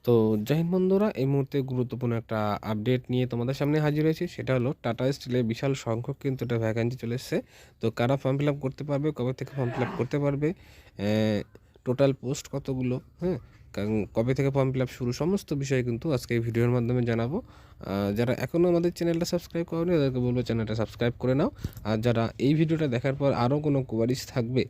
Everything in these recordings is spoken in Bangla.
তো জয় হিন্দ বন্ধুরা, এই মুহূর্তে গুরুত্বপূর্ণ একটা আপডেট নিয়ে তোমাদের সামনে হাজির হয়েছি। সেটা হলো টাটা স্টিলে বিশাল সংখ্যক কিন্তু একটা ভ্যাকান্সি চলে এসেছে। তো কারা ফর্ম ফিল আপ করতে পারবে, কবে থেকে ফর্ম ফিল আপ করতে পারবে, টোটাল পোস্ট কতগুলো, হ্যাঁ, কবে থেকে ফর্ম ফিল আপ শুরু, সমস্ত বিষয় কিন্তু আজকে এই ভিডিওর মাধ্যমে জানাবো। যারা এখনও আমাদের চ্যানেলটা সাবস্ক্রাইব করেনি তাদেরকে বলবো চ্যানেলটা সাবস্ক্রাইব করে নাও। আর যারা এই ভিডিওটা দেখার পর আরও কোনো কোয়ারিজ থাকবে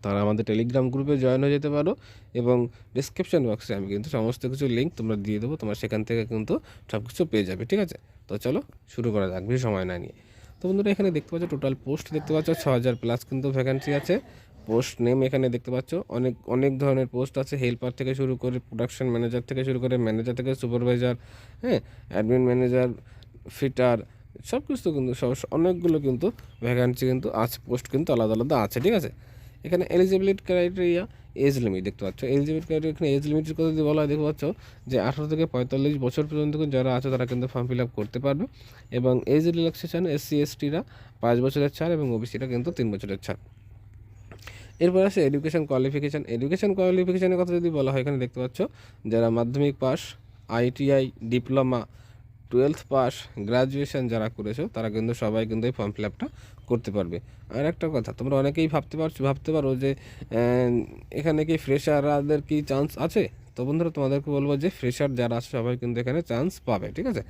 তারা আমাদের টেলিগ্রাম গ্রুপে জয়েন হয়ে যেতে পারো, এবং ডিসক্রিপশন বক্সে আমি কিন্তু সমস্ত কিছু লিঙ্ক তোমরা দিয়ে দেবো, তোমরা সেখান থেকে কিন্তু সব কিছু পেয়ে যাবে। ঠিক আছে, তো চলো শুরু করা যাক বেশি সময় না নিয়ে। তো বন্ধুরা, এখানে দেখতে পাচ্ছ টোটাল পোস্ট দেখতে পাচ্ছ 6000 প্লাস কিন্তু ভ্যাকান্সি আছে। পোস্ট নেম এখানে দেখতে পাচ্ছ অনেক অনেক ধরনের পোস্ট আছে, হেল্পার থেকে শুরু করে প্রোডাকশন ম্যানেজার থেকে শুরু করে ম্যানেজার থেকে সুপারভাইজার, হ্যাঁ, অ্যাডমিন ম্যানেজার, ফিটার, সব কিছু কিন্তু অনেকগুলো কিন্তু ভ্যাকান্সি কিন্তু আছে, পোস্ট কিন্তু আলাদা আলাদা আছে। ঠিক আছে, এখানে এলিজিবিলিটি ক্রাইটেরিয়া, এজ লিমিট দেখতে পাচ্ছ। এলিজিবিলিটি ক্রাইটেরিয়া এখানে এজ লিমিটের কথা যদি বলা হয়, দেখতে পাচ্ছ যে 18 থেকে 45 বছর পর্যন্ত যারা আছে তারা কিন্তু ফর্ম ফিল আপ করতে পারবে, এবং এজ রিল্যাক্সেশন SC STরা 5 বছরের ছাড় এবং OBCরা কিন্তু 3 বছরের ছাড়। এরপর আছে এডুকেশন কোয়ালিফিকেশান। এডুকেশন কোয়ালিফিকেশানের কথা যদি বলা হয়, এখানে দেখতে পাচ্ছ যারা মাধ্যমিক pass, ITI, diploma, 12th pass, graduation যারা করেছো তারা কিন্তু সবাই কিন্তু এই ফর্ম ফিল আপটা করতে পারবে। আর একটা কথা, তোমরা অনেকেই ভাবতে পারো যে এখানে কি ফ্রেশারদের কি চান্স আছে। তো বন্ধুরা, তোমাদেরকে বলবো যে ফ্রেশার যারা আছে সবাই কিন্তু এখানে চান্স পাবে। ঠিক আছে,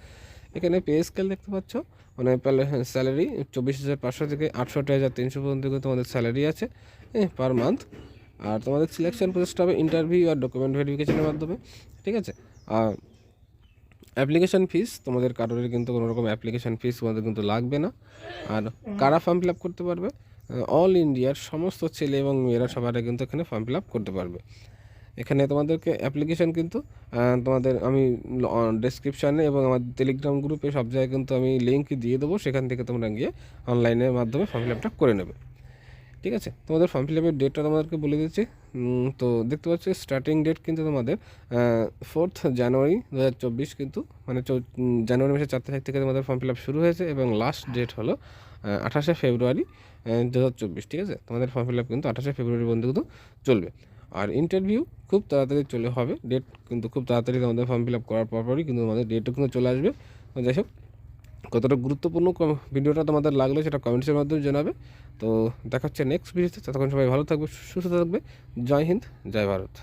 এখানে পে স্কেল দেখতে পাচ্ছ, মানে স্যালারি 24,500 থেকে 68,300 পর্যন্ত কিন্তু তোমাদের স্যালারি আছে পার মান্থ। আর তোমাদের সিলেকশন প্রসেসটা হবে ইন্টারভিউ আর ডকুমেন্ট ভেরিফিকেশনের মাধ্যমে। ঠিক আছে, আর অ্যাপ্লিকেশান ফিস তোমাদের কারোর কিন্তু কোনো রকম অ্যাপ্লিকেশান ফিস তোমাদের কিন্তু লাগবে না। আর কারা ফর্ম ফিল আপ করতে পারবে, অল ইন্ডিয়ার সমস্ত ছেলে এবং মেয়েরা সবাই কিন্তু এখানে ফর্ম ফিল আপ করতে পারবে। এখানে তোমাদেরকে অ্যাপ্লিকেশান কিন্তু তোমাদের আমি ডেসক্রিপশানে এবং আমার টেলিগ্রাম গ্রুপে সব জায়গায় কিন্তু আমি লিঙ্ক দিয়ে দেবো, সেখান থেকে তোমরা গিয়ে অনলাইনের মাধ্যমে ফর্ম ফিল আপটা করে নেবে। ঠিক আছে, তোমাদের ফর্ম ফিল আপের ডেটটা তোমাদেরকে বলে দিচ্ছি। তো দেখতে পাচ্ছি স্টার্টিং ডেট কিন্তু তোমাদের 4th জানুয়ারি 2024, কিন্তু মানে জানুয়ারি মাসের 4 তারিখ থেকে তোমাদের ফর্ম ফিল আপ শুরু হয়েছে, এবং লাস্ট ডেট হলো 28শে ফেব্রুয়ারি 2024। ঠিক আছে, তোমাদের ফর্ম ফিল আপ কিন্তু 28শে ফেব্রুয়ারি পর্যন্ত কিন্তু চলবে। আর ইন্টারভিউ খুব তাড়াতাড়ি চলে হবে, ডেট কিন্তু খুব তাড়াতাড়ি তোমাদের ফর্ম ফিল আপ করার পরপরই কিন্তু তোমাদের ডেটও কিন্তু চলে আসবে। যাই হোক, কতটা গুরুত্বপূর্ণ ভিডিওটা তোমাদের লাগলো সেটা কমেন্টসের মাধ্যমে জানাবে। তো দেখা হচ্ছে নেক্সট ভিডিওতে, ততক্ষণ সবাই ভালো থাকবে, সুস্থ থাকবে। জয় হিন্দ, জয় ভারত।